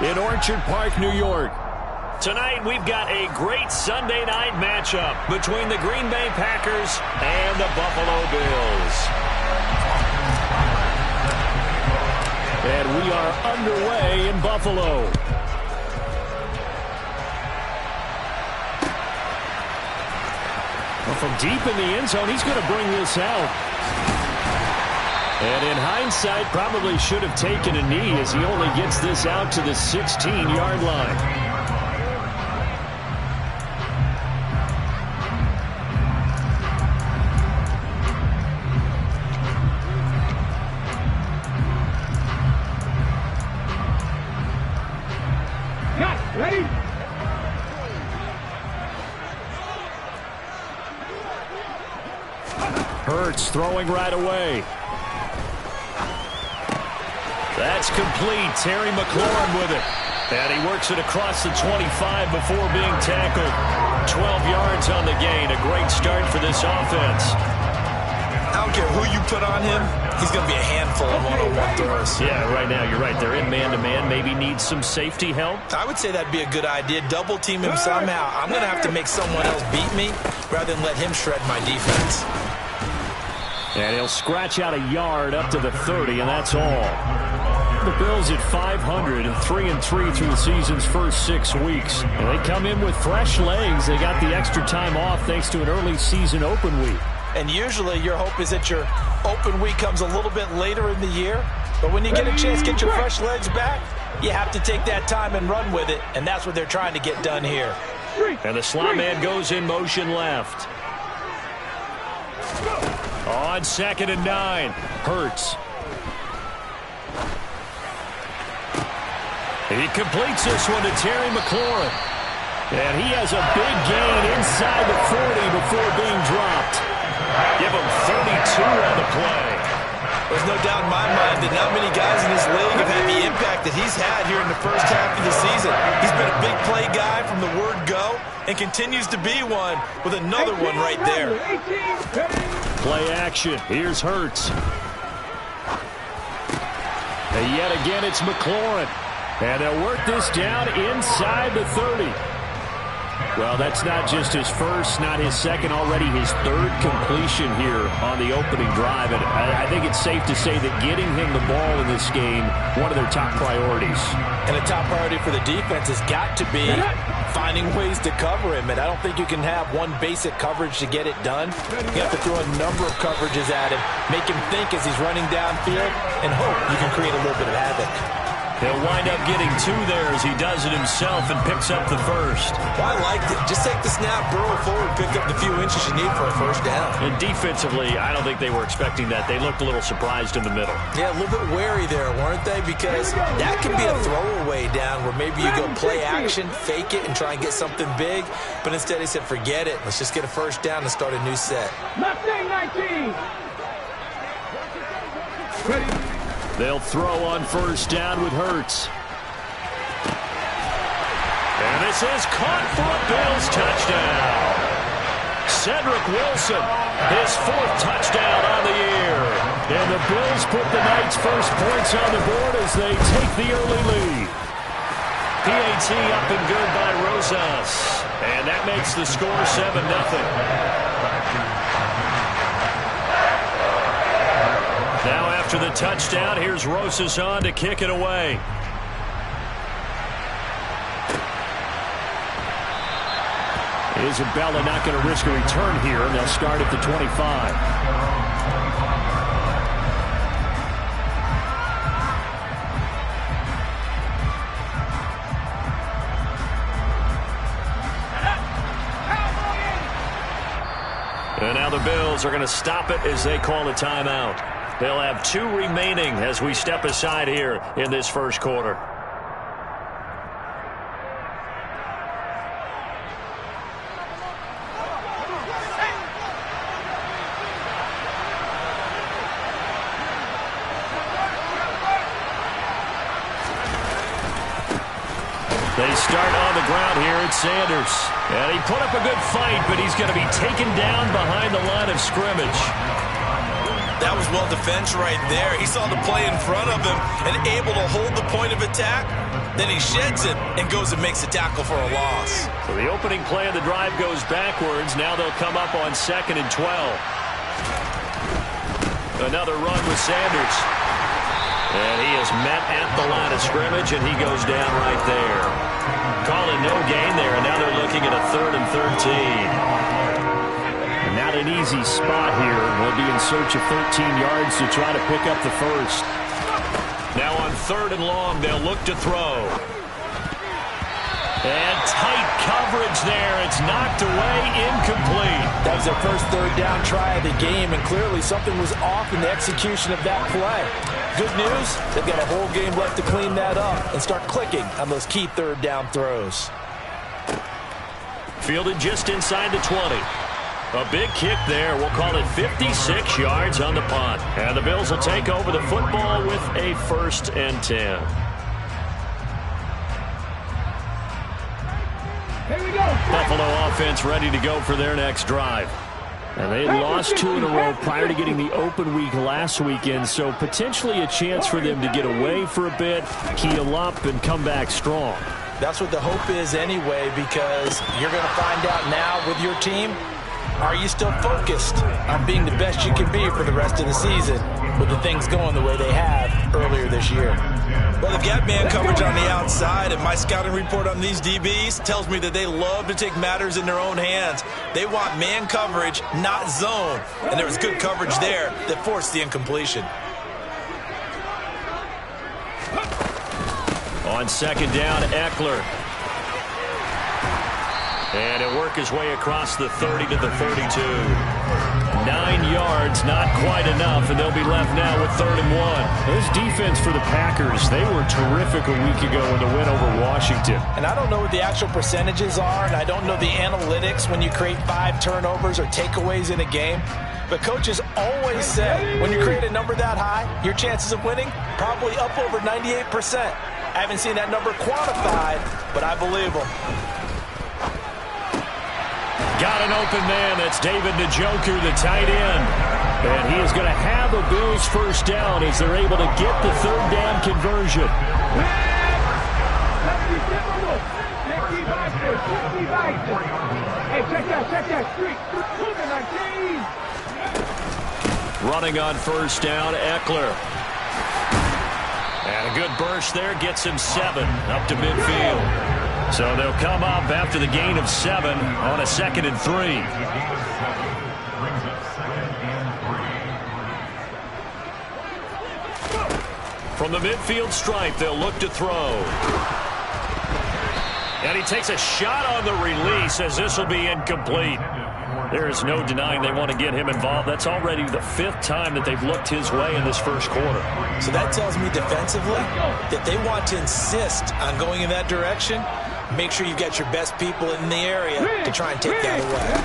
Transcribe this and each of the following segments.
in Orchard Park, New York. Tonight, we've got a great Sunday night matchup between the Green Bay Packers and the Buffalo Bills. And we are underway in Buffalo. Well, from deep in the end zone, he's going to bring this out. And in hindsight, probably should have taken a knee as he only gets this out to the 16-yard line. Ready? Hurts throwing right away. That's complete. Terry McLaurin with it. And he works it across the 25 before being tackled. 12 yards on the gain. A great start for this offense. I don't care who you put on him. He's going to be a handful of one-on-one throws. Yeah, right now, you're right. They're in man-to-man. Maybe needs some safety help. I would say that'd be a good idea. Double team him somehow. I'm going to have to make someone else beat me rather than let him shred my defense. And he'll scratch out a yard up to the 30, and that's all. The Bills at 500, 3-3 through the season's first 6 weeks. And they come in with fresh legs. They got the extra time off thanks to an early season open week. And usually your hope is that your open week comes a little bit later in the year. But when you get a chance to get your fresh legs back, you have to take that time and run with it. And that's what they're trying to get done here. And the slot man goes in motion left. On 2nd and 9, Hurts. He completes this one to Terry McLaurin. And he has a big gain inside the 40 before being dropped. Give him 32 on the play. There's no doubt in my mind that not many guys in this league have had the impact that he's had here in the first half of the season. He's been a big play guy from the word go and continues to be one with another one right there. Play action. Here's Hurts. And yet again, it's McLaurin. And they'll work this down inside the 30. Well, that's not just his first, not his second, already his third completion here on the opening drive. And I think it's safe to say that getting him the ball in this game, one of their top priorities. And a top priority for the defense has got to be finding ways to cover him. And I don't think you can have one basic coverage to get it done. You have to throw a number of coverages at him, make him think as he's running downfield, and hope you can create a little bit of havoc. He'll wind up getting 2 there as he does it himself and picks up the first. Well, I liked it. Just take the snap, burrow forward, pick up the few inches you need for a first down. And defensively, I don't think they were expecting that. They looked a little surprised in the middle. Yeah, a little bit wary there, weren't they? Because that can be a throwaway down where maybe you go play action, fake it, and try and get something big. But instead he said, forget it. Let's just get a first down and start a new set. Mustang 19. Ready. They'll throw on first down with Hurts. And this is caught for a Bills touchdown. Cedric Wilson, his 4th touchdown on the year. And the Bills put the night's first points on the board as they take the early lead. PAT up and good by Rosas. And that makes the score 7-0. Now after the touchdown, here's Rosas on to kick it away. Isabella not going to risk a return here, and they'll start at the 25. And now the Bills are going to stop it as they call a timeout. They'll have 2 remaining as we step aside here in this first quarter. They start on the ground here at Sanders. And he put up a good fight, but he's going to be taken down behind the line of scrimmage. That was well defense right there. He saw the play in front of him and able to hold the point of attack. Then he sheds it and goes and makes a tackle for a loss. So the opening play of the drive goes backwards. Now they'll come up on 2nd and 12. Another run with Sanders. And he is met at the line of scrimmage, and he goes down right there. Calling no gain there, and now they're looking at a 3rd and 13. Not an easy spot here. We'll be in search of 13 yards to try to pick up the first. Now on 3rd and long, they'll look to throw. And tight coverage there. It's knocked away, incomplete. That was their first 3rd down try of the game, and clearly something was off in the execution of that play. Good news, they've got a whole game left to clean that up and start clicking on those key 3rd down throws. Fielded just inside the 20. A big kick there. We'll call it 56 yards on the punt. And the Bills will take over the football with a 1st and 10. Here we go. Buffalo offense ready to go for their next drive. And they lost 2 in a row prior to getting the open week last weekend, so potentially a chance for them to get away for a bit, heal up, and come back strong. That's what the hope is anyway, because you're going to find out now with your team, are you still focused on being the best you can be for the rest of the season with the things going the way they have earlier this year? Well, they've got man coverage on the outside, and my scouting report on these DBs tells me that they love to take matters in their own hands. They want man coverage, not zone. And there was good coverage there that forced the incompletion. On 2nd down, Eckler. And he'll work his way across the 30 to the 32. 9 yards, not quite enough, and they'll be left now with 3rd and 1. This defense for the Packers, they were terrific a week ago in the win over Washington. And I don't know what the actual percentages are, and I don't know the analytics when you create 5 turnovers or takeaways in a game. But coaches always say when you create a number that high, your chances of winning probably up over 98%. I haven't seen that number quantified, but I believe them. Got an open man. That's David Njoku, the tight end. And he is going to have a Bills 1st down as they're able to get the 3rd down conversion. Hey, check that street. Running on 1st down, Eckler. And a good burst there gets him 7 up to midfield. So they'll come up after the gain of 7 on a 2nd and 3. From the midfield stripe, they'll look to throw. And he takes a shot on the release as this will be incomplete. There is no denying they want to get him involved. That's already the 5th time that they've looked his way in this 1st quarter. So that tells me defensively that they want to insist on going in that direction. Make sure you've got your best people in the area to try and take that away.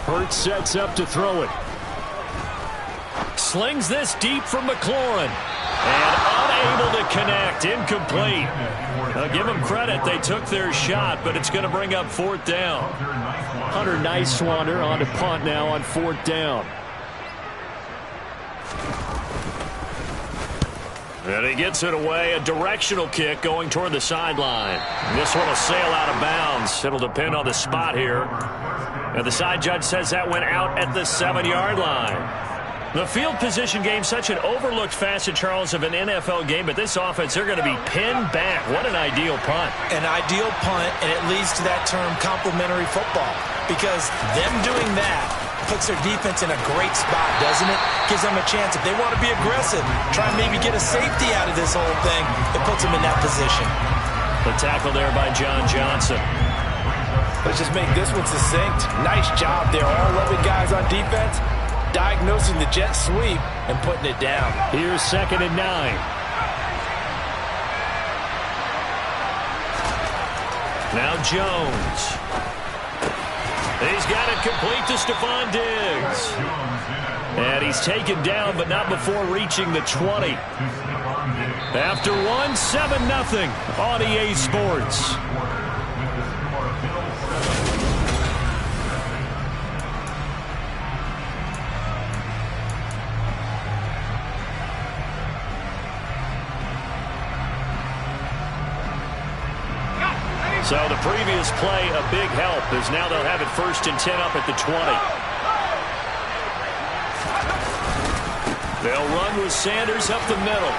Hurts sets up to throw it. Slings this deep from McLaurin. And unable to connect. Incomplete. Now give them credit. They took their shot, but it's going to bring up 4th down. Hunter Nice-Swander on to punt now on 4th down. And he gets it away. A directional kick going toward the sideline. This one will sail out of bounds. It'll depend on the spot here. And the side judge says that went out at the 7-yard line. The field position game, such an overlooked facet, Charles, of an NFL game, but this offense, they're going to be pinned back. What an ideal punt. An ideal punt, and it leads to that term complementary football, because them doing that puts their defense in a great spot, doesn't it? Gives them a chance. If they want to be aggressive, try and maybe get a safety out of this whole thing, it puts them in that position. The tackle there by John Johnson. Let's just make this one succinct. Nice job there. All 11 guys on defense diagnosing the jet sweep and putting it down. Here's 2nd and 9. Now Jones. He's got it complete to Stephon Diggs. And he's taken down, but not before reaching the 20. After one, 7-0 on EA Sports. So the previous play, a big help, as now they'll have it 1st and 10 up at the 20. They'll run with Sanders up the middle.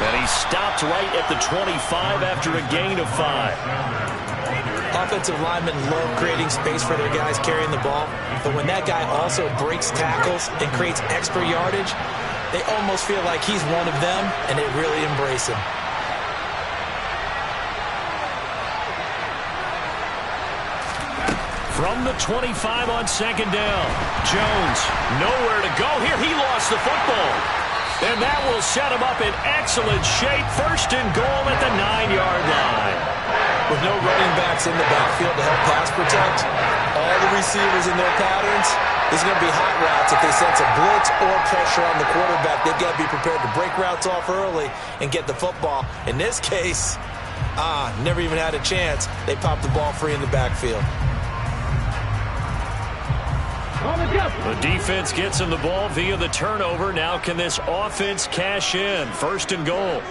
And he stopped right at the 25 after a gain of 5. Offensive linemen love creating space for their guys carrying the ball, but when that guy also breaks tackles and creates extra yardage, they almost feel like he's one of them, and they really embrace him. From the 25 on 2nd down. Jones, nowhere to go here. He lost the football. And that will set him up in excellent shape. 1st and goal at the 9-yard line. With no running backs in the backfield to help pass protect, all the receivers in their patterns, there's going to be hot routes. If they sense a blitz or pressure on the quarterback, they've got to be prepared to break routes off early and get the football. In this case, never even had a chance. They popped the ball free in the backfield. The defense gets him the ball via the turnover. Now can this offense cash in? 1st and goal.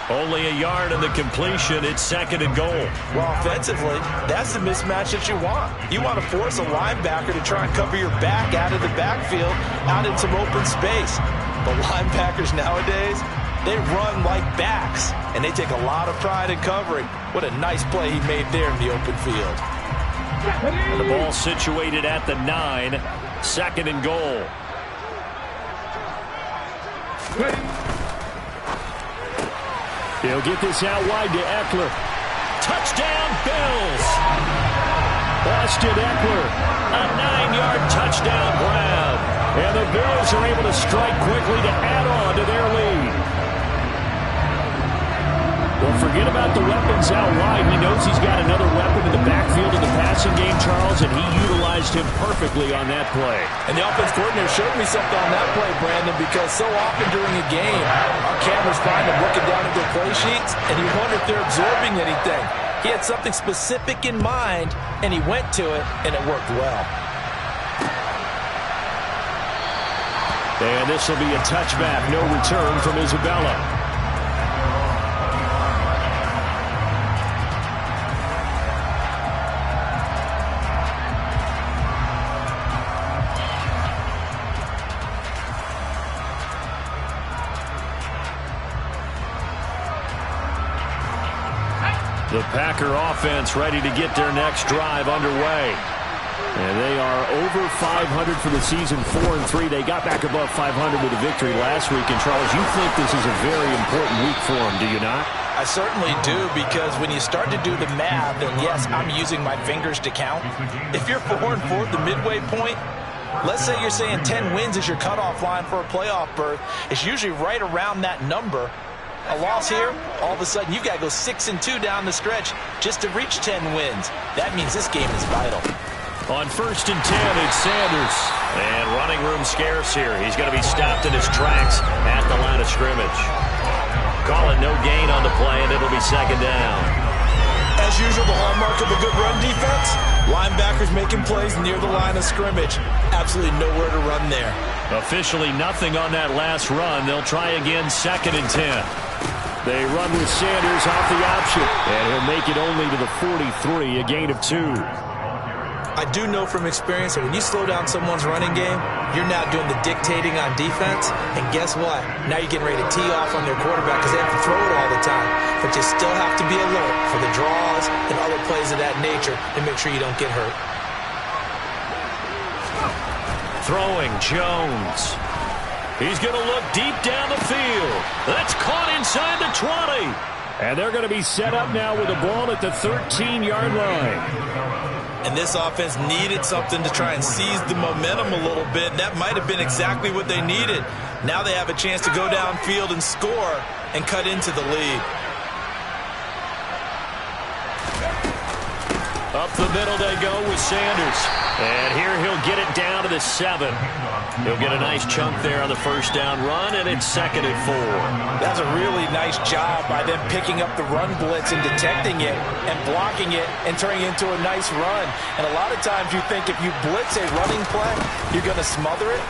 Only a yard in the completion. It's 2nd and goal. Well, offensively, that's the mismatch that you want. You want to force a linebacker to try and cover your back out of the backfield, out in some open space. But linebackers nowadays, they run like backs, and they take a lot of pride in covering. What a nice play he made there in the open field. And the ball situated at the 9. 2nd and goal. He'll get this out wide to Eckler. Touchdown, Bills! Austin Eckler, a 9-yard touchdown grab. And the Bills are able to strike quickly to add on to their lead. Well, forget about the weapons out wide. He knows he's got another weapon in the backfield in the passing game, Charles, and he utilized him perfectly on that play. And the offense coordinator showed me something on that play, Brandon, because so often during a game, our cameras find them looking down at their play sheets, and you wonder if they're absorbing anything. He had something specific in mind, and he went to it, and it worked well. And this will be a touchback, no return from Isabella. The Packer offense ready to get their next drive underway. And they are over 500 for the season, 4-3. They got back above 500 with a victory last week. And, Charles, you think this is a very important week for them, do you not? I certainly do, because when you start to do the math, and yes, I'm using my fingers to count. If you're 4-4 at the midway point, let's say you're saying 10 wins is your cutoff line for a playoff berth. It's usually right around that number. A loss here, all of a sudden you've got to go 6-2 down the stretch just to reach 10 wins. That means this game is vital. On 1st and 10, it's Sanders. And running room scarce here. He's going to be stopped in his tracks at the line of scrimmage. Call it no gain on the play, and it'll be 2nd down. As usual, the hallmark of a good run defense, linebackers making plays near the line of scrimmage. Absolutely nowhere to run there. Officially nothing on that last run. They'll try again, 2nd and 10. They run with Sanders off the option, and he'll make it only to the 43, a gain of 2. I do know from experience that when you slow down someone's running game, you're now doing the dictating on defense, and guess what? Now you're getting ready to tee off on their quarterback because they have to throw it all the time. But you still have to be alert for the draws and other plays of that nature and make sure you don't get hurt. Throwing, Jones. He's going to look deep down the field. That's caught inside the 20. And they're going to be set up now with the ball at the 13-yard line. And this offense needed something to try and seize the momentum a little bit. That might have been exactly what they needed. Now they have a chance to go downfield and score and cut into the lead. Up the middle they go with Sanders. And here he'll get it down to the 7. He'll get a nice chunk there on the first down run, and it's 2nd and 4. That's a really nice job by them picking up the run blitz and detecting it and blocking it and turning it into a nice run. And a lot of times you think if you blitz a running play, you're going to smother it.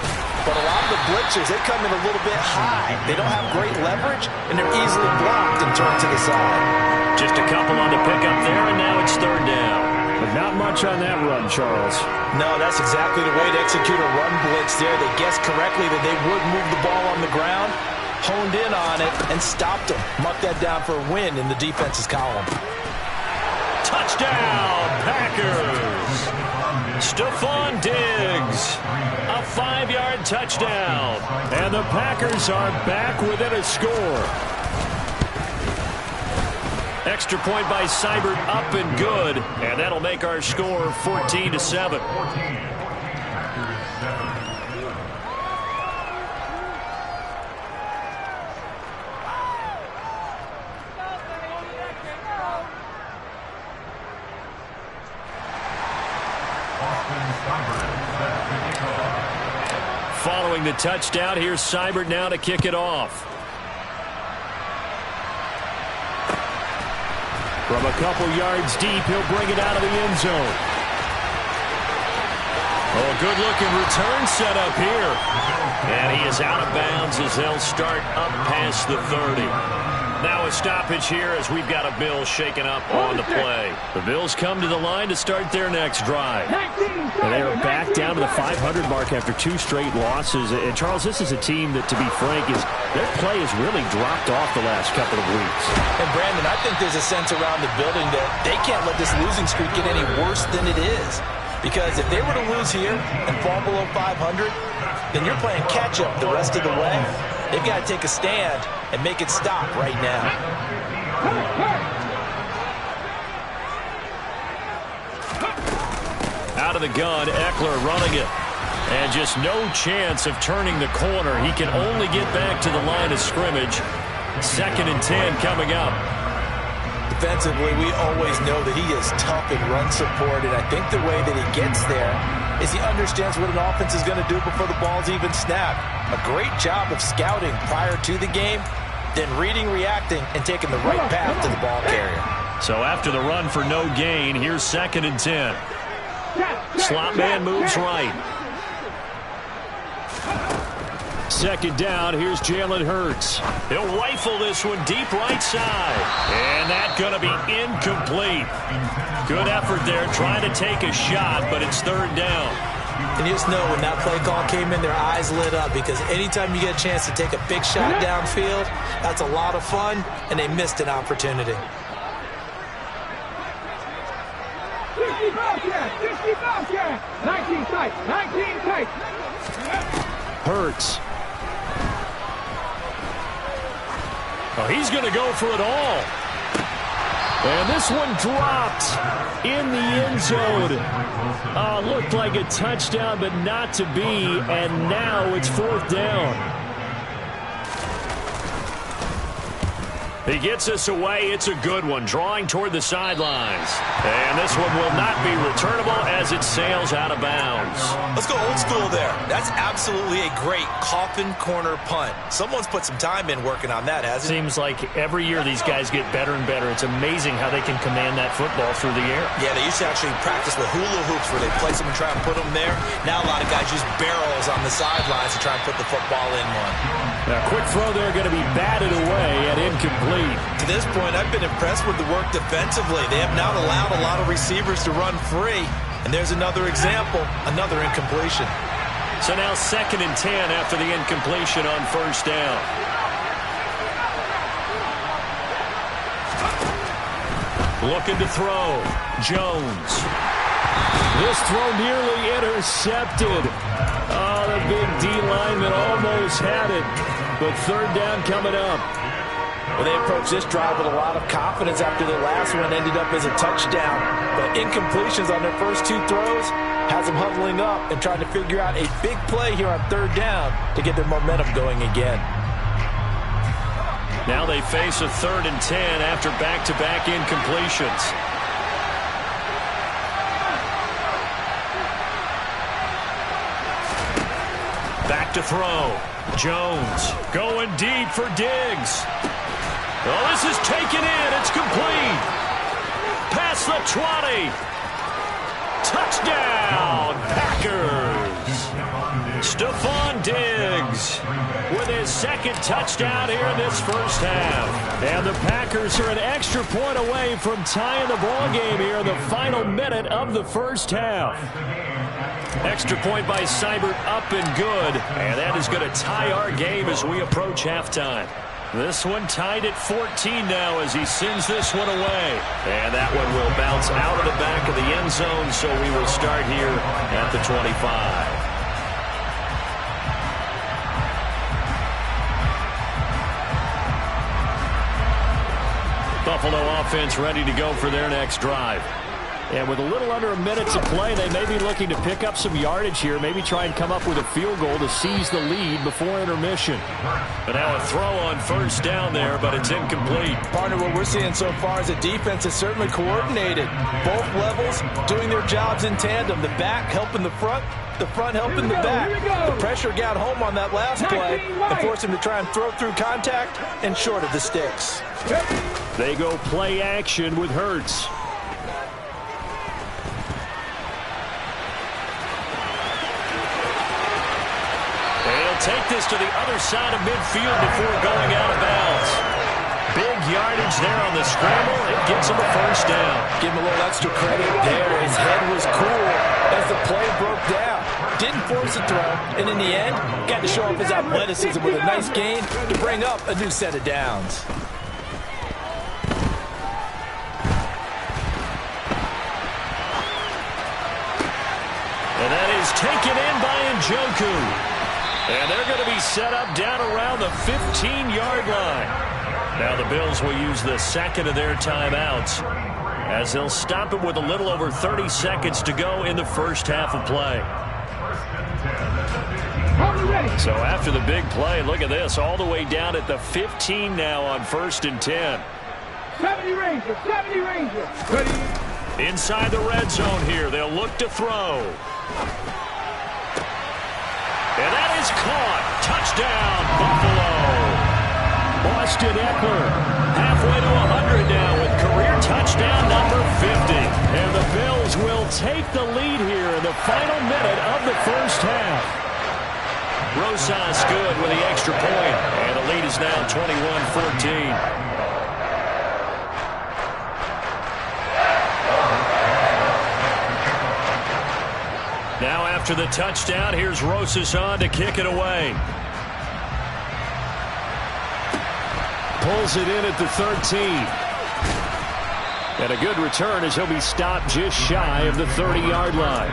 But a lot of the blitzers, they come in a little bit high. They don't have great leverage, and they're easily blocked and turned to the side. Just a couple on the pickup there, and now it's 3rd down. But not much on that run, Charles. No, that's exactly the way to execute a run blitz there. They guessed correctly that they would move the ball on the ground, honed in on it, and stopped them. Mark that down for a win in the defense's column. Touchdown, Packers! Stephon Diggs, a 5-yard touchdown. And the Packers are back within a score. Extra point by Seibert, up and good. And that'll make our score 14-7. Following the touchdown, here's Seibert now to kick it off. From a couple yards deep, he'll bring it out of the end zone. Oh, good-looking return set up here. And he is out of bounds as they'll start up past the 30. Now a stoppage here as we've got a Bills shaken up on the play. The Bills come to the line to start their next drive. And they are back down to the 500 mark after 2 straight losses. And, Charles, this is a team that, to be frank, their play has really dropped off the last couple of weeks. And, Brandon, I think there's a sense around the building that they can't let this losing streak get any worse than it is. Because if they were to lose here and fall below 500, then you're playing catch-up the rest of the way. They've got to take a stand and make it stop right now. Out of the gun, Eckler running it. And just no chance of turning the corner. He can only get back to the line of scrimmage. 2nd and 10 coming up. Defensively, we always know that he is tough in run support, and I think the way that he gets there is he understands what an offense is going to do before the ball's even snapped. A great job of scouting prior to the game, then reading, reacting, and taking the right path to the ball carrier. So after the run for no gain, here's 2nd and 10. Slot man moves right. 2nd down, here's Jalen Hurts. He'll rifle this one deep right side. And that's going to be incomplete. Good effort there, trying to take a shot, but it's 3rd down. And you just know when that play call came in, their eyes lit up, because anytime you get a chance to take a big shot downfield, that's a lot of fun, and they missed an opportunity. 65 yards, 19 tight, 19 tight. Hurts. Oh, he's going to go for it all. And this one dropped in the end zone. Looked like a touchdown, but not to be. And now it's 4th down. He gets us away. It's a good one, drawing toward the sidelines. And this one will not be returnable as it sails out of bounds. Let's go old school there. That's absolutely a great coffin corner punt. Someone's put some time in working on that, hasn't it? Seems like every year these guys get better and better. It's amazing how they can command that football through the air. Yeah, they used to actually practice with hula hoops where they place them and try and put them there. Now a lot of guys use barrels on the sidelines to try and put the football in one. Now, quick throw there, going to be batted away and incomplete. To this point, I've been impressed with the work defensively. They have not allowed a lot of receivers to run free. And there's another example, another incompletion. So now 2nd and 10 after the incompletion on 1st down. Looking to throw. Jones. This throw nearly intercepted. Oh, the big D lineman almost had it. But 3rd down coming up. Well, they approached this drive with a lot of confidence after their last one ended up as a touchdown. But incompletions on their first 2 throws has them huddling up and trying to figure out a big play here on 3rd down to get their momentum going again. Now they face a 3rd and 10 after back-to-back incompletions. to throw. Jones going deep for Diggs. Oh, this is taken in. It's complete. Past the 20. Touchdown, Packers. Stephon Diggs with his second touchdown here in this first half. And the Packers are an extra point away from tying the ball game here in the final minute of the first half. Extra point by Seibert up and good. And that is going to tie our game as we approach halftime. This one tied at 14 now as he sends this one away. And that one will bounce out of the back of the end zone, so we will start here at the 25. Buffalo offense ready to go for their next drive. And with a little under a minute to play, they may be looking to pick up some yardage here, maybe try and come up with a field goal to seize the lead before intermission. But now a throw on first down there, but it's incomplete. Partner, what we're seeing so far is the defense is certainly coordinated. Both levels doing their jobs in tandem. The back helping the front helping the back. The pressure got home on that last play and forced him to try and throw through contact and short of the sticks. They go play action with Hurts. Take this to the other side of midfield before going out of bounds. Big yardage there on the scramble. It gets him a first down. Give him a little extra credit there. His head was cool as the play broke down. Didn't force a throw, and in the end, got to show off his athleticism with a nice gain to bring up a new set of downs. And that is taken in by Njoku. And they're going to be set up down around the 15-yard line. Now the Bills will use the second of their timeouts as they'll stop it with a little over 30 seconds to go in the first half of play. So after the big play, look at this, all the way down at the 15 now on 1st and 10. 70 Rangers. Inside the red zone here, they'll look to throw. And that is caught. Touchdown, Buffalo. Austin Eckler halfway to 100 now with career touchdown number 50. And the Bills will take the lead here in the final minute of the first half. Rosas good with the extra point. And the lead is now 21-14. Now after the touchdown, here's Rosas on to kick it away. Pulls it in at the 13. And a good return as he'll be stopped just shy of the 30-yard line.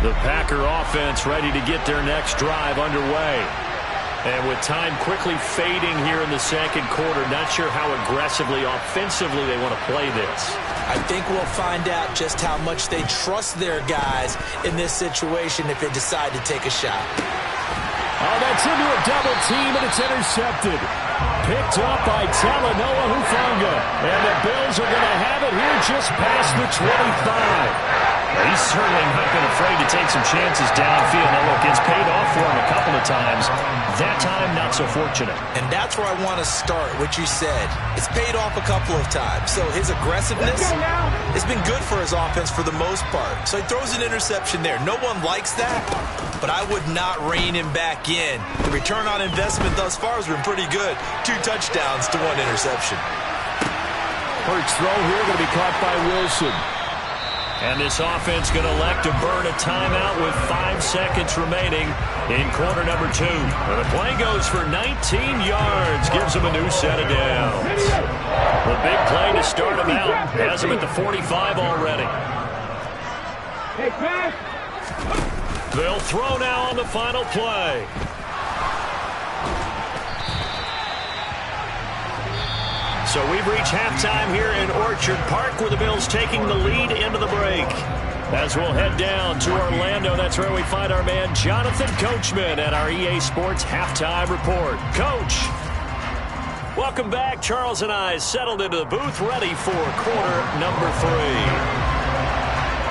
The Packer offense ready to get their next drive underway. And with time quickly fading here in the second quarter, not sure how aggressively, offensively they want to play this. I think we'll find out just how much they trust their guys in this situation if they decide to take a shot. Oh, that's into a double team, and it's intercepted. Picked up by Talanoa Hufanga. And the Bills are going to have it here just past the 25. He's certainly not been afraid to take some chances downfield. Now, look, it's paid off for him a couple of times. That time, not so fortunate. And that's where I want to start, what you said. It's paid off a couple of times. So his aggressiveness has been good for his offense for the most part. So he throws an interception there. No one likes that, but I would not rein him back in. The return on investment thus far has been pretty good. 2 touchdowns to 1 interception. Hurts throw here going to be caught by Wilson. And this offense going to elect to burn a timeout with 5 seconds remaining in quarter number 2. And the play goes for 19 yards. Gives them a new set of downs. The big play to start them out. Has them at the 45 already. They'll throw now on the final play. So we've reached halftime here in Orchard Park with the Bills taking the lead into the break. As we'll head down to Orlando, that's where we find our man Jonathan Coachman at our EA Sports Halftime Report. Coach. Well, Welcome back. Charles and I settled into the booth, ready for quarter number 3.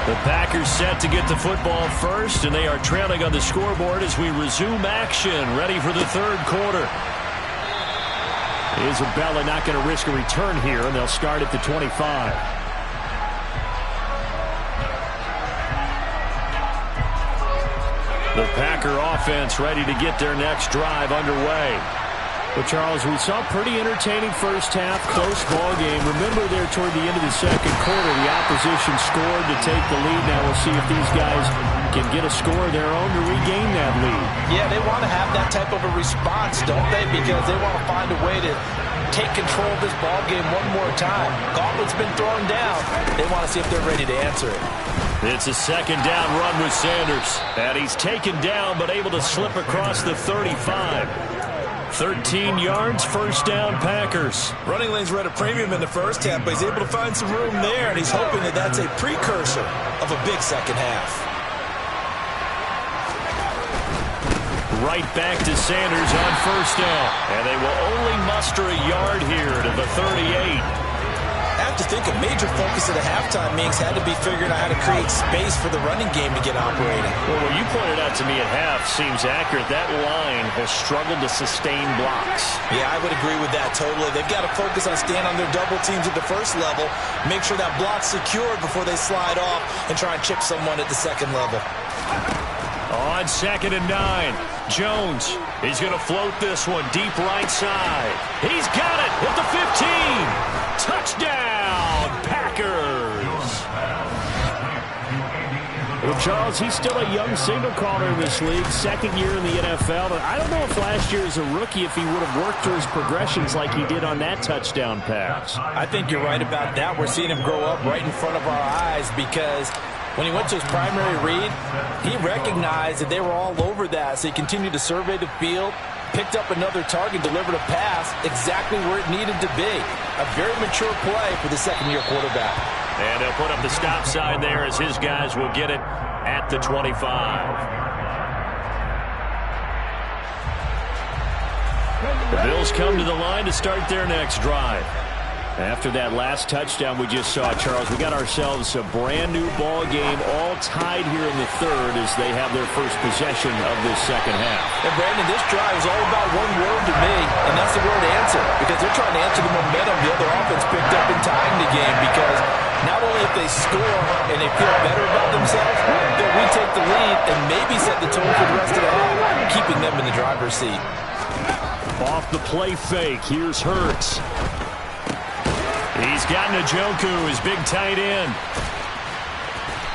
The Packers set to get the football first, and they are trailing on the scoreboard as we resume action, ready for the third quarter. Isabella not going to risk a return here, and they'll start at the 25. The Packer offense ready to get their next drive underway. But, Charles, we saw a pretty entertaining first half, close ball game. Remember there toward the end of the second quarter, the opposition scored to take the lead. Now we'll see if these guys can get a score of their own to regain that lead. Yeah, they want to have that type of a response, don't they? Because they want to find a way to take control of this ball game one more time. Gauntlet's been thrown down. They want to see if they're ready to answer it. It's a second down run with Sanders. And he's taken down but able to slip across the 35. 13 yards, first down, Packers. Running lanes were at a premium in the first half, but he's able to find some room there, and he's hoping that that's a precursor of a big second half. Right back to Sanders on first down. And they will only muster a yard here to the 38. I have to think a major focus at the halftime means had to be figuring out how to create space for the running game to get operating. Well, what you pointed out to me at half seems accurate. That line has struggled to sustain blocks. Yeah, I would agree with that totally. They've got to focus on staying on their double teams at the first level, make sure that block's secured before they slide off and try and chip someone at the second level. On 2nd and 9, Jones is going to float this one deep right side. He's got it at the 15. Touchdown, Packers. Well, Charles, he's still a young signal caller in this league, second year in the NFL. But I don't know if last year as a rookie if he would have worked through his progressions like he did on that touchdown pass. I think you're right about that. We're seeing him grow up right in front of our eyes because when he went to his primary read, he recognized that they were all over that, so he continued to survey the field, picked up another target, delivered a pass exactly where it needed to be. A very mature play for the second-year quarterback. And they'll put up the stop sign there as his guys will get it at the 25. The Bills come to the line to start their next drive. After that last touchdown we just saw, Charles, we got ourselves a brand-new ball game, all tied here in the third as they have their first possession of this second half. And, Brandon, this drive is all about one word to me, and that's the word answer, because they're trying to answer the momentum the other offense picked up in tying the game, because not only if they score and they feel better about themselves, they'll retake the lead and maybe set the tone for the rest of the half, keeping them in the driver's seat. Off the play fake, here's Hurts. He's got Njoku, his big tight end.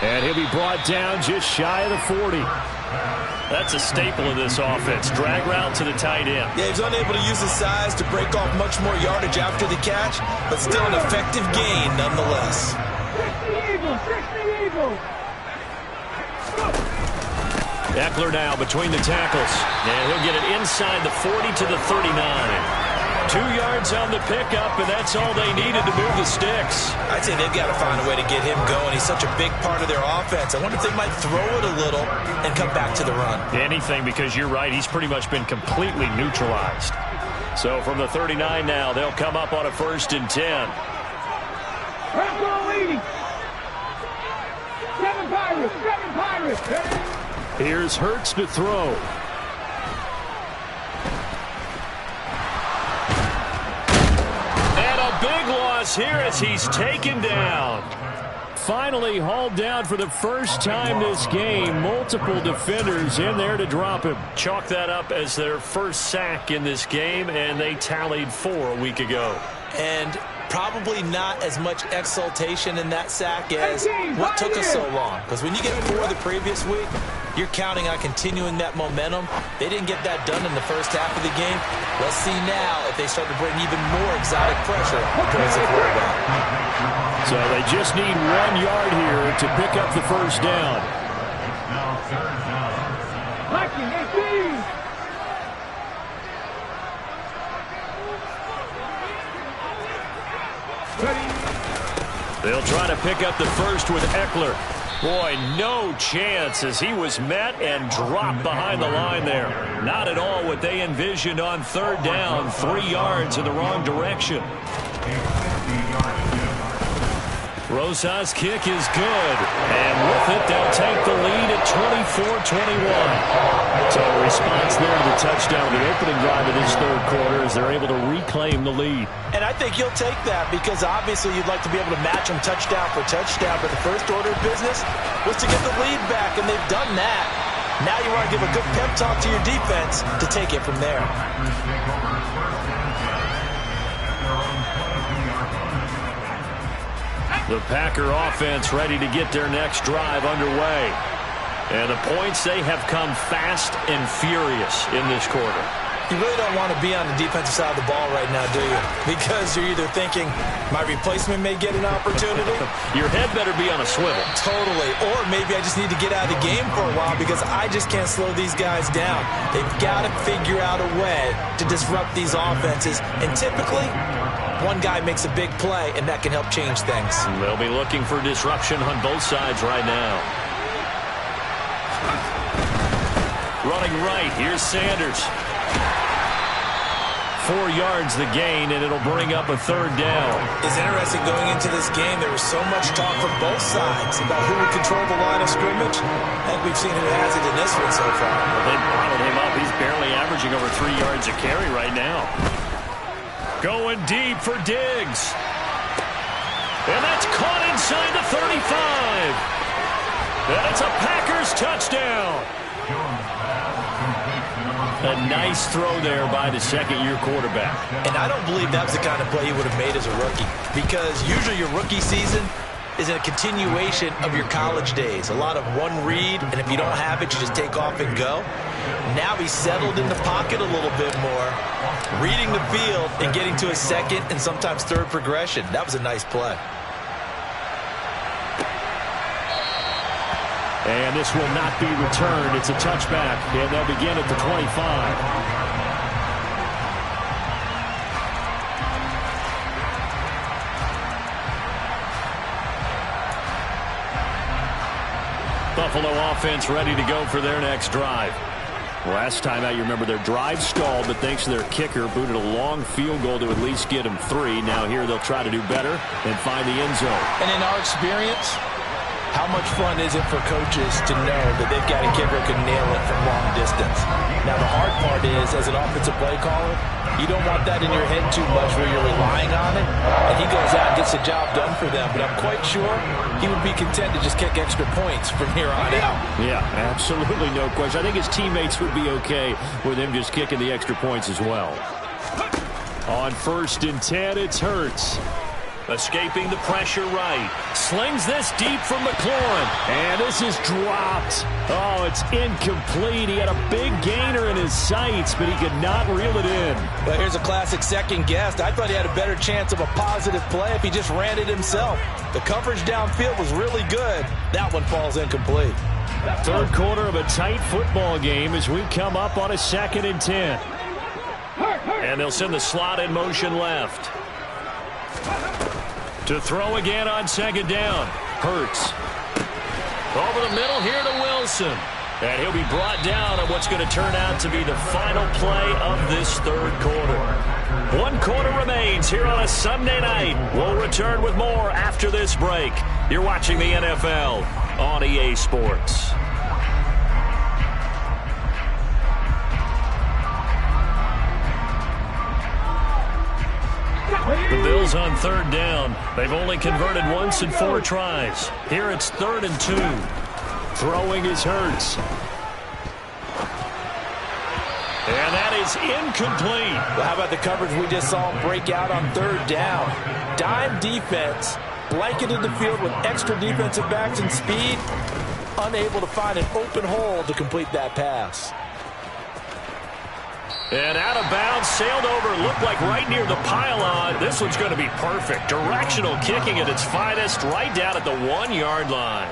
And he'll be brought down just shy of the 40. That's a staple of this offense. Drag route to the tight end. Yeah, he's unable to use his size to break off much more yardage after the catch, but still an effective gain nonetheless. 60 Eagles! Eckler now between the tackles. And he'll get it inside the 40 to the 39. 2 yards on the pickup, and that's all they needed to move the sticks. I'd say they've got to find a way to get him going. He's such a big part of their offense. I wonder if they might throw it a little and come back to the run. Anything, because you're right. He's pretty much been completely neutralized. So from the 39 now, they'll come up on a 1st and 10. Rockwell leading. 7 Pirates. Here's Hurts to throw. Big loss here as he's taken down. Finally hauled down for the first time this game. Multiple defenders in there to drop him. Chalk that up as their first sack in this game, and they tallied 4 a week ago. And probably not as much exultation in that sack as what took us so long. Because when you get 4 the previous week, you're counting on continuing that momentum. They didn't get that done in the first half of the game. Let's see now if they start to bring even more exotic pressure towards the quarterback. So they just need 1 yard here to pick up the first down. They'll try to pick up the first with Eckler. Boy, no chance as he was met and dropped behind the line there. Not at all what they envisioned on third down. 3 yards in the wrong direction. Rosas' kick is good. And with it, they'll take the lead at 24-21. So a response there to the touchdown, the opening drive of this third quarter as they're able to reclaim the lead. And I think you'll take that because obviously you'd like to be able to match them touchdown for touchdown. But the first order of business was to get the lead back, and they've done that. Now you want to give a good pep talk to your defense to take it from there. The Packer offense ready to get their next drive underway. And the points, they have come fast and furious in this quarter. You really don't want to be on the defensive side of the ball right now, do you? Because you're either thinking, my replacement may get an opportunity. Your head better be on a swivel. Totally. Or maybe I just need to get out of the game for a while because I just can't slow these guys down. They've got to figure out a way to disrupt these offenses. And typically, one guy makes a big play, and that can help change things. They'll be looking for disruption on both sides right now. Running right, here's Sanders. 4 yards the gain, and it'll bring up a third down. It's interesting going into this game. There was so much talk from both sides about who would control the line of scrimmage. I think we've seen who has it in this one so far. Well, they bottled him up. He's barely averaging over 3 yards a carry right now. Going deep for Diggs. And that's caught inside the 35. And it's a Packers touchdown. A nice throw there by the second-year quarterback. And I don't believe that was the kind of play he would have made as a rookie. Because usually your rookie season is a continuation of your college days. A lot of one read, and if you don't have it, you just take off and go. Now he's settled in the pocket a little bit more, reading the field and getting to a second and sometimes third progression. That was a nice play. And this will not be returned. It's a touchback, and they'll begin at the 25. Buffalo offense ready to go for their next drive. Last time out, you remember their drive stalled, but thanks to their kicker, booted a long field goal to at least get them 3. Now here they'll try to do better and find the end zone. And in our experience, how much fun is it for coaches to know that they've got a kicker who can nail it from long distance? Now, the hard part is, as an offensive play caller, you don't want that in your head too much where you're relying on it. And he goes out and gets the job done for them. But I'm quite sure he would be content to just kick extra points from here on out. Yeah, absolutely no question. I think his teammates would be okay with him just kicking the extra points as well. On 1st and 10, it's Hurts. Escaping the pressure right. Slings this deep from McLaurin. And this is dropped. Oh, it's incomplete. He had a big gainer in his sights, but he could not reel it in. Well, here's a classic second guess. I thought he had a better chance of a positive play if he just ran it himself. The coverage downfield was really good. That one falls incomplete. Third quarter of a tight football game as we come up on a 2nd and 10. And they'll send the slot in motion left. To throw again on 2nd down. Hurts. Over the middle here to Wilson. And he'll be brought down on what's going to turn out to be the final play of this third quarter. 1 quarter remains here on a Sunday night. We'll return with more after this break. You're watching the NFL on EA Sports. The Bills on 3rd down. They've only converted once in 4 tries. Here it's 3rd and 2. Throwing is Hurts. And that is incomplete. Well, how about the coverage we just saw break out on 3rd down? Dime defense, blanketed the field with extra defensive backs and speed, unable to find an open hole to complete that pass. And out of bounds, sailed over, looked like right near the pylon. This one's going to be perfect. Directional kicking at its finest, right down at the 1-yard line.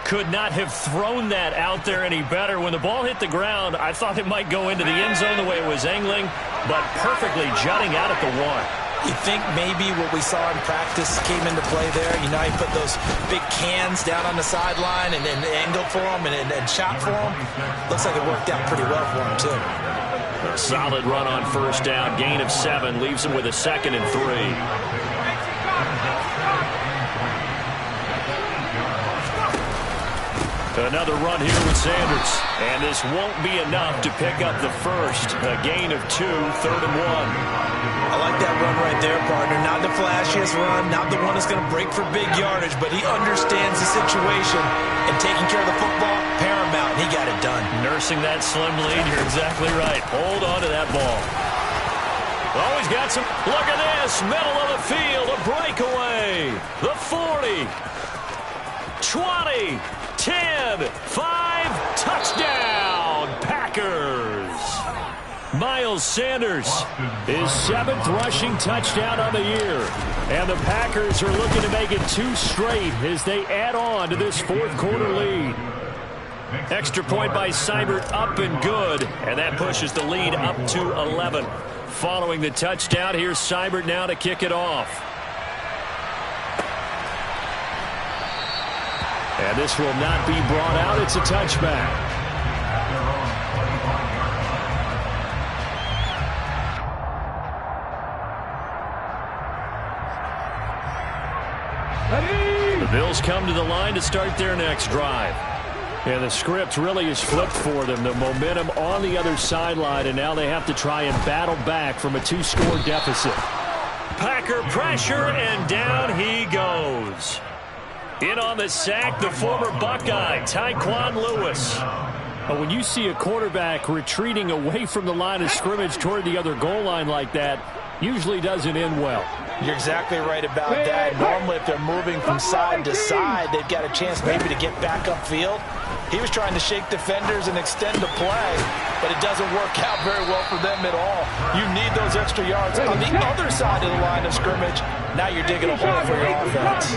Could not have thrown that out there any better. When the ball hit the ground, I thought it might go into the end zone the way it was angling, but perfectly jutting out at the 1. You think maybe what we saw in practice came into play there? You know, he put those big cans down on the sideline and angled for them and shot for them. Looks like it worked out pretty well for him, too. A solid run on first down. Gain of 7 leaves him with a 2nd and 3. Another run here with Sanders. And this won't be enough to pick up the first. A gain of 2, 3rd and 1. I like that run right there, partner. Not the flashiest run, not the one that's going to break for big yardage, but he understands the situation, and taking care of the football, paramount, and he got it done. Nursing that slim lead, you're exactly right. Hold on to that ball. Oh, he's got some. Look at this. Middle of the field, a breakaway. The 40. 20. 10, 5, touchdown, Packers. Miles Sanders, his 7th rushing touchdown on the year. And the Packers are looking to make it 2 straight as they add on to this 4th quarter lead. Extra point by Seibert, up and good. And that pushes the lead up to 11. Following the touchdown, here's Seibert now to kick it off. And this will not be brought out. It's a touchback. The Bills come to the line to start their next drive. And the script really is flipped for them. The momentum on the other sideline, and now they have to try and battle back from a 2-score deficit. Packer pressure, and down he goes. In on the sack, the former Buckeye, Tyquan Lewis. But when you see a quarterback retreating away from the line of scrimmage toward the other goal line like that, usually doesn't end well. You're exactly right about that. Normally, if they're moving from side to side, they've got a chance maybe to get back upfield. He was trying to shake defenders and extend the play, but it doesn't work out very well for them at all. You need those extra yards on the other side of the line of scrimmage. Now you're digging a hole for your offense.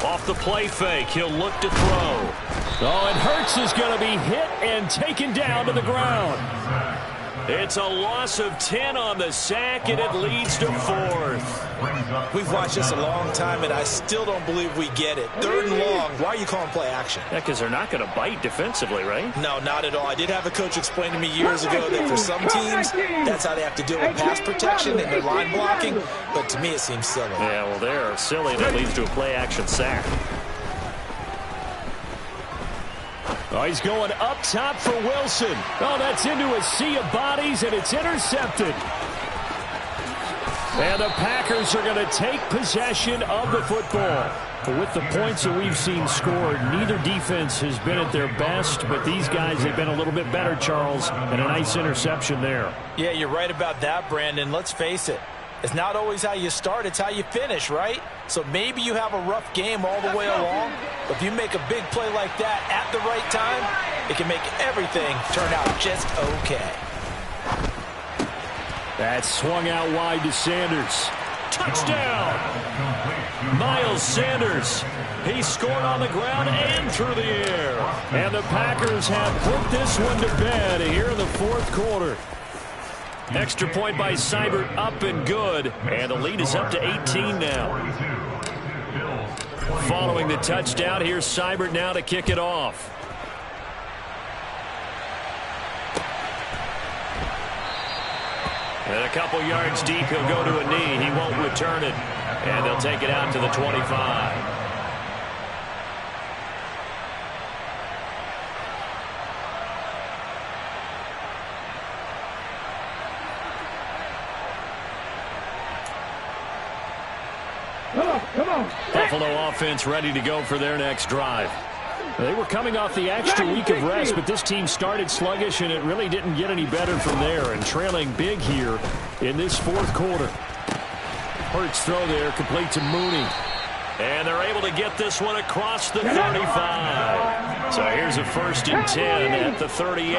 Off the play fake, he'll look to throw. Oh, and Hurts is going to be hit and taken down to the ground. It's a loss of 10 on the sack, and it leads to 4th. We've watched this a long time, and I still don't believe we get it. 3rd and long. Why are you calling play action? Yeah, because they're not going to bite defensively, right? No, not at all. I did have a coach explain to me years ago that for some teams, that's how they have to deal with pass protection and their line blocking. But to me, it seems silly. Yeah, well, they're silly, and that leads to a play action sack. Oh, he's going up top for Wilson. Oh, that's into a sea of bodies, and it's intercepted. And the Packers are going to take possession of the football. But with the points that we've seen scored, neither defense has been at their best, but these guys have been a little bit better, Charles, and a nice interception there. Yeah, you're right about that, Brandon. Let's face it. It's not always how you start, it's how you finish, right? So maybe you have a rough game all the way along, but if you make a big play like that at the right time, it can make everything turn out just okay. That swung out wide to Sanders. Touchdown! Miles Sanders. He scored on the ground and through the air. And the Packers have put this one to bed here in the 4th quarter. Extra point by Seibert, up and good. And the lead is up to 18 now. Following the touchdown, here's Seibert now to kick it off. And a couple yards deep, he'll go to a knee. He won't return it. And they'll take it out to the 25. Buffalo offense ready to go for their next drive. They were coming off the extra week of rest, but this team started sluggish, and it really didn't get any better from there, and trailing big here in this 4th quarter. Hurts throw there, complete to Mooney. And they're able to get this one across the 35. So here's a 1st and 10 at the 38.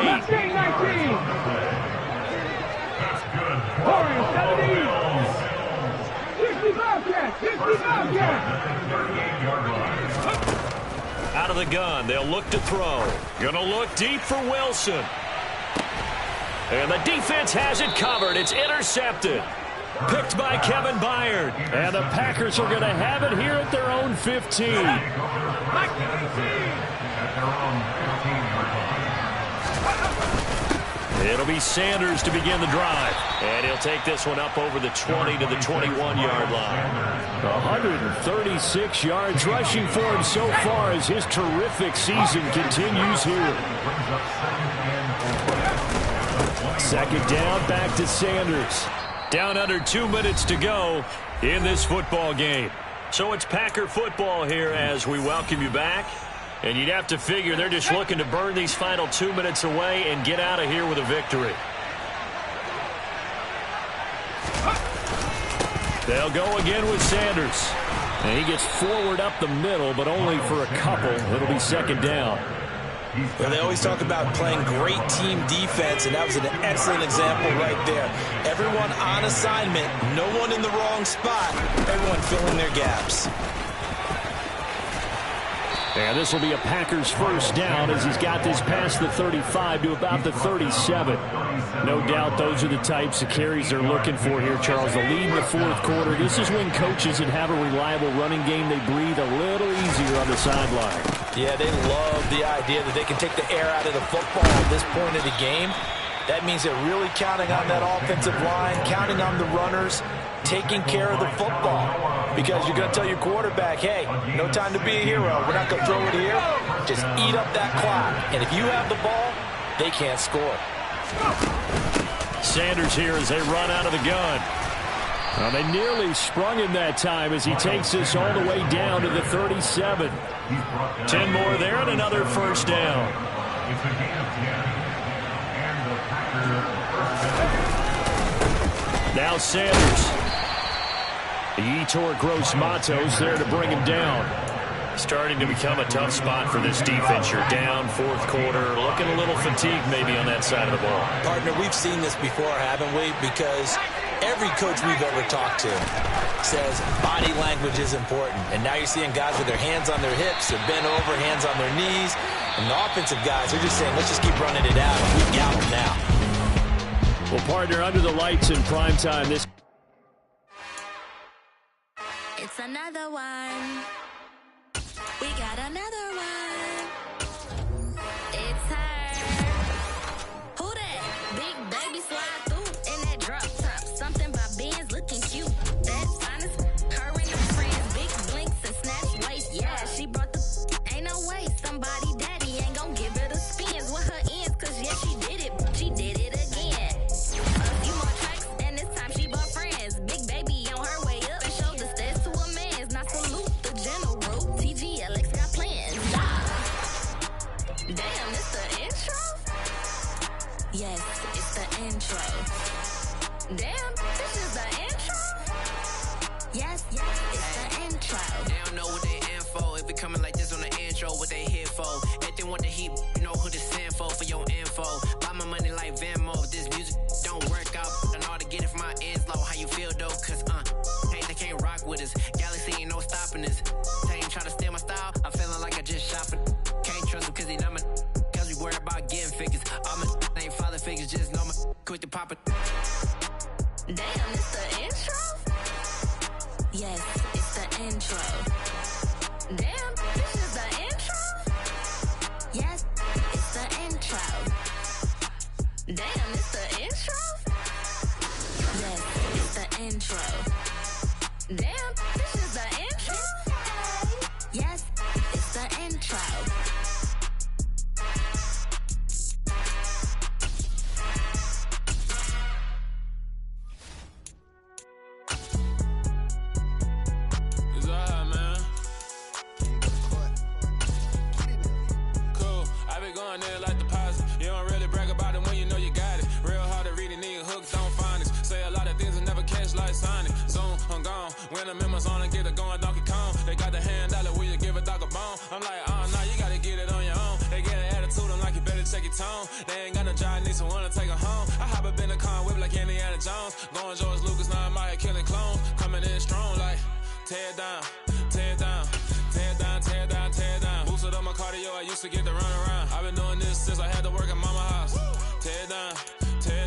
Out of the gun, they'll look to throw. Gonna look deep for Wilson. And the defense has it covered. It's intercepted. Picked by Kevin Byard. And the Packers are going to have it here at their own 15. It'll be Sanders to begin the drive. And he'll take this one up over the 20 to the 21-yard line. 136 yards rushing for him so far as his terrific season continues here. Second down, back to Sanders. Down under 2 minutes to go in this football game. So it's Packer football here as we welcome you back. And you'd have to figure they're just looking to burn these final 2 minutes away and get out of here with a victory. They'll go again with Sanders. And he gets forward up the middle, but only for a couple. It'll be second down. Well, they always talk about playing great team defense, and that was an excellent example right there. Everyone on assignment, no one in the wrong spot, everyone filling their gaps. And this will be a Packers first down as he's got this past the 35 to about the 37. No doubt those are the types of carries they're looking for here, Charles. The lead in the fourth quarter. This is when coaches that have a reliable running game, they breathe a little easier on the sideline. Yeah, they love the idea that they can take the air out of the football at this point of the game. That means they're really counting on that offensive line, counting on the runners, taking care of the football. Because you're going to tell your quarterback, hey, no time to be a hero. We're not going to throw it here. Just eat up that clock. And if you have the ball, they can't score. Sanders here as they run out of the gun. Well, they nearly sprung him that time as he takes this all the way down to the 37. 10 more there and another first down. Now Sanders. Yetur Gross-Matos there to bring him down. Starting to become a tough spot for this defense. You're down fourth quarter, looking a little fatigued maybe on that side of the ball. Partner, we've seen this before, haven't we? Because every coach we've ever talked to says body language is important. And now you're seeing guys with their hands on their hips, they're bent over, hands on their knees. And the offensive guys are just saying, let's just keep running it out. We've got them now. Well, partner, under the lights in prime time, this. It's another one. We got another one. It's her. Who that? Big baby slide through in that drop top. Something by Benz looking cute. That's honest. Her and her friends, big blinks and snatch waist. Yeah, she brought the. Ain't no way somebody daddy ain't gon' give her the spins with her ends. Cause yeah, she did it. She did it again. A few more tracks and this time she brought friends. Big baby on her way up and showed the steps to a man's. Not salute the general. TGLX got plans. Damn, it's the intro? Yes, it's the intro. Damn, this is the intro? Yes, it's the intro. They don't know what they in for. If it coming like this on the intro, what they here for? If they want the heat, you know who to send for your info. Buy my money like Venmo. If this music don't work out, I know how to get it from my ends low. How you feel though? Cause hey, they can't rock with us. Galaxy ain't no stopping us. They ain't try to steal my style. I'm feeling like I just shot for. Can't trust them cause they not my. Cause we worried about getting figures. All my ain't father figures, just know my. Quick to pop it. Damn, it's the intro? Yes, it's the intro. Damn, this is the intro? Yes, it's the intro. Damn, it's the intro? Yes, it's the intro. Damn, this is the intro? Yes, it's the intro. When the members on and get it going Donkey Kong, they got the hand dollar, will you give a dog a bone? I'm like, oh, nah, you gotta get it on your own. They get an attitude, I'm like, you better check your tone. They ain't got no job, need someone to take her home. I hop up in the car, whip like Indiana Jones. Going George Lucas, now I'm out here killing clones. Coming in strong like, tear down, tear down, tear down, tear down, tear down. Boosted up my cardio, I used to get to run around. I've been doing this since I had to work at mama house. Tear down, tear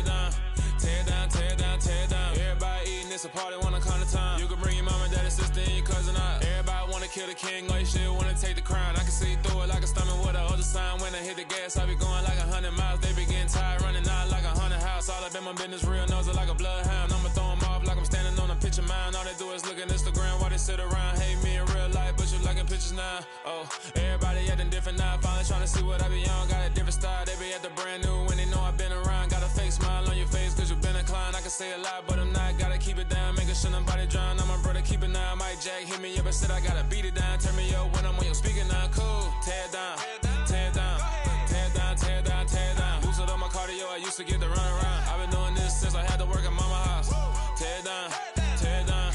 kill the king, or you shit wanna take the crown. I can see through it like a stomach with a other sign. When I hit the gas, I be going like 100 miles. They be getting tired, running out like a 100 house. All up in my business, real nose it like a bloodhound. I'ma throw them off like I'm standing on a picture mound. All they do is look at Instagram while they sit around. Hate me in real life, but you liking pictures now. Oh, everybody acting different now. Finally trying to see what I be on. Got a different style, they be at the brand new when they know I've been around. Got a fake smile on your face cause you been inclined. I can say a lot, but I'm not. Gotta keep it down, making sure nobody drown. I'm my brother, keep it down. Mike Jack hit me up and said I gotta beat it down. Turn me up when I'm on your speaker now. Cool, tear it down, tear it down, tear it down, tear it down, tear it down. Lose it on my cardio, I used to get to run around. I've been doing this since I had to work at mama house. Tear it down, tear it down,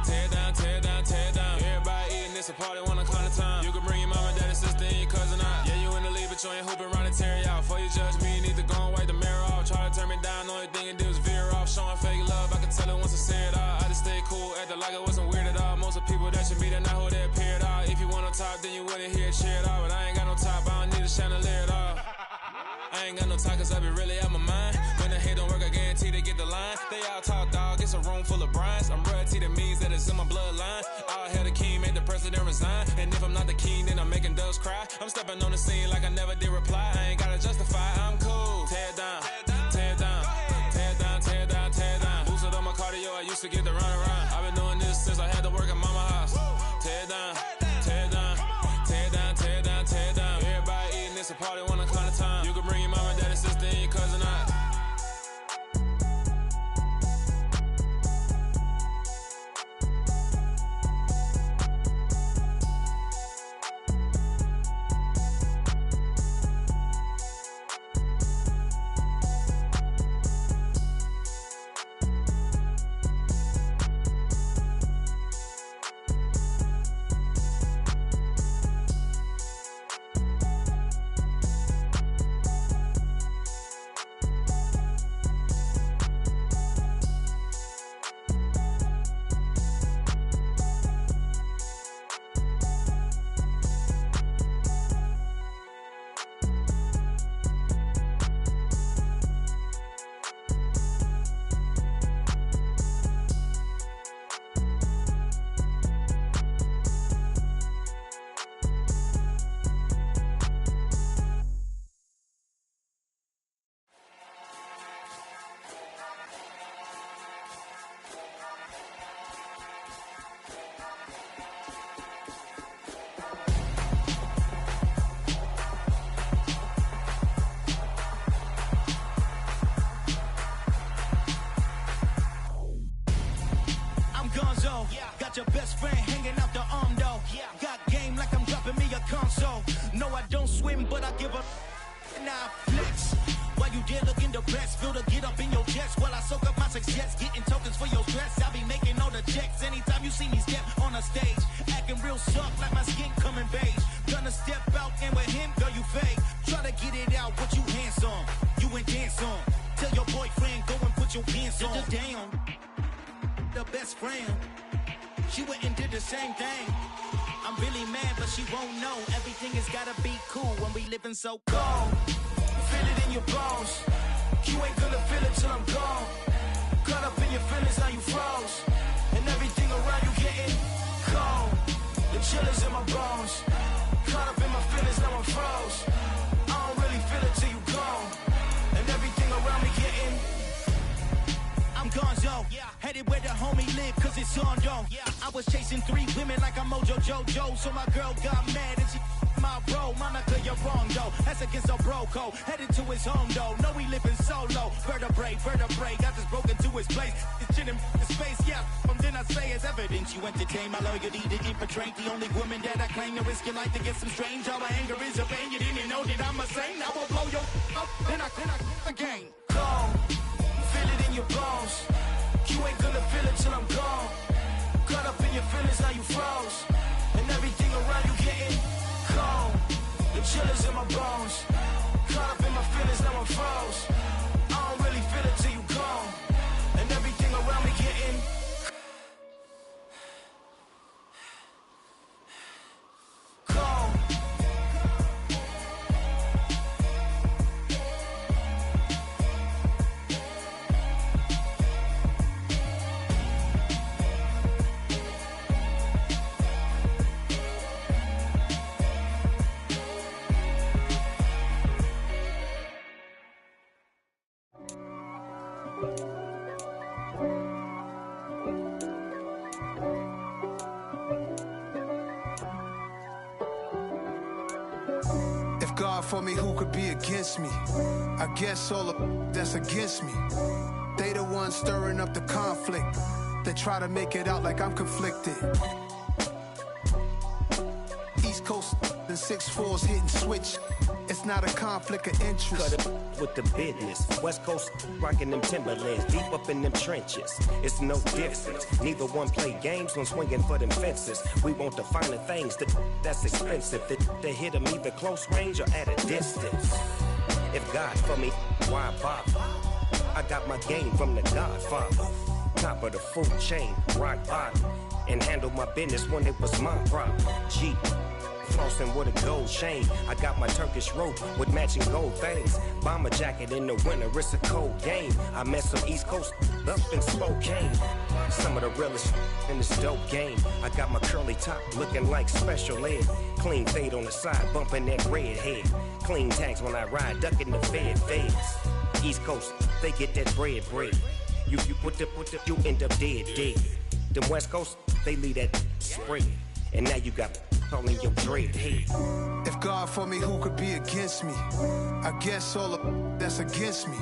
tear it down, tear it down, tear it down. Everybody eating this a party, wanna climb the time. You can bring your mama, daddy, sister, and your cousin out. Yeah, you in the lead, but you ain't hooping around and tear you out. Before you judge me, you need to go and wipe the mirror off. Try to turn me down, only thing you do is veer off. Showing fake love, I can tell it once I see it all. I just stay cool, acting like I wasn't weird at all. Most of the people that you meet are not who they appear at all. If you want on top, then you wouldn't hear it cheer at all. But I ain't got no top, I don't need a chandelier at all. I ain't got no time cause I be really out my mind. When the hate don't work, I guarantee they get the line. They all talk dog, it's a room full of Bryans. I'm royalty, that means that it's in my bloodline. All hell the king, made the president resign. And if I'm not the king, then I'm making doves cry. I'm stepping on the scene like I never did reply. I ain't gotta justify, I'm cool. Tear it down, tear it down, tear it down, tear it down, tear it down. Boosted on my cardio, I used to get to run around. I've been doing this since I had to work at mama house. Tear it down, tear it down, tear it down, tear it down, tear it down. Everybody eating this a party, wanna climb the time. You can bring your mama, daddy, sister, and your cousin out. Got your best friend hanging out the arm though. Got game like I'm dropping me a console. No, I don't swim, but I give up. Now flex. While you there looking the best, feel the get up in your chest while I soak up my success, getting tokens for your stress. I be making all the checks anytime you see me step on a stage, acting real soft like my skin coming beige. Gonna step out and with him, girl, you fake. Try to get it out, what you hands on, you ain't dance on. Tell your boyfriend go and put your pants on. Down, the best friend. She went and did the same thing. I'm really mad, but she won't know. Everything has gotta be cool when we living so cold. Feel it in your bones. You ain't gonna feel it till I'm gone. Caught up in your feelings, now you froze. And everything around you getting cold. The chill is in my bones. Caught up in my feelings, now I'm froze. I don't really feel it till you gone. And everything around me getting I'm gonzo, headed where the homie live, cause it's on though. I was chasing 3 women like I'm Mojo Jojo, so my girl got mad and she my bro. Monica, you're wrong though, that's against a bro code. Headed to his home though, know he living solo. Vertebrae, got this broken to his place. It's chin in his face, then I say it's evidence. You entertain my loyalty to infiltrate the only woman that I claim to risk your life to get some strange. All my anger is a pain, you didn't know that I'm a saint. I will blow your up, then I again. Go. Feel it in your bones. You ain't gonna feel it till I'm gone. Caught up in your feelings, now you froze. And everything around you getting cold. The chill is in my bones. Caught up in my feelings, now I'm froze. I don't really feel it till you gone. And everything around me getting cold. If God for me, who could be against me? I guess all the that's against me. They the ones stirring up the conflict. They try to make it out like I'm conflicted. East Coast and 6'4's hitting switch. It's not a conflict of interest. Cut it with the business. West Coast rocking them Timberlands, deep up in them trenches. It's no difference. Neither one play games when swinging for them fences. We want the finer things that's expensive. They hit them either close range or at a distance. If God for me, why bother? I got my game from the Godfather. Top of the food chain, rock bottom. And handle my business when it was my problem. G. Flossing with a gold chain. I got my Turkish rope with matching gold things. Bomber jacket in the winter, it's a cold game. I met some East Coast up in Spokane. Some of the realest in this dope game. I got my curly top looking like special ed. Clean fade on the side, bumping that red head. Clean tags when I ride, ducking the feds. East Coast, they get that bread. You put the, you end up dead. Them West Coast, they leave that spread. And now you got calling your dread head. If God for me, who could be against me? I guess all the that's against me.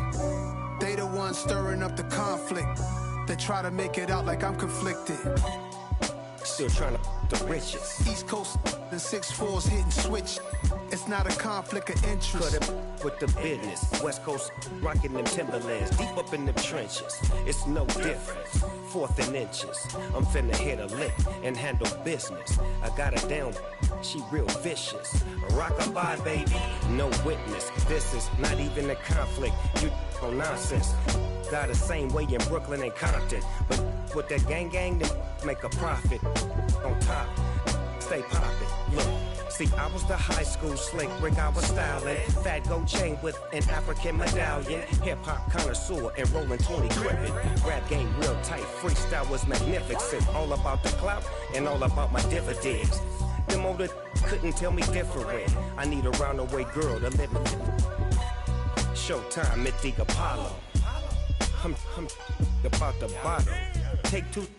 They the ones stirring up the conflict. They try to make it out like I'm conflicted. Still trying to the riches. East Coast and 6'4's hitting switch. It's not a conflict of interest. Cut it with the business. West Coast rocking them Timberlands, deep up in them trenches. It's no difference. 4th and inches. I'm finna hit a lick and handle business. I got her down, she real vicious. Rockabye, baby, no witness. This is not even a conflict. You on nonsense. Got the same way in Brooklyn and Compton. But with that gang, they make a profit. On top, stay poppin'. Look, see, I was the high school slick Rick, I was styling. Fat gold chain with an African medallion. Hip-hop connoisseur and rolling 20 crippin'. Rap game real tight, freestyle was magnificent. All about the clout and all about my dividends. Them older couldn't tell me different. I need a roundaway girl to live in. Showtime at the Apollo. I'm about the bottom. Take 2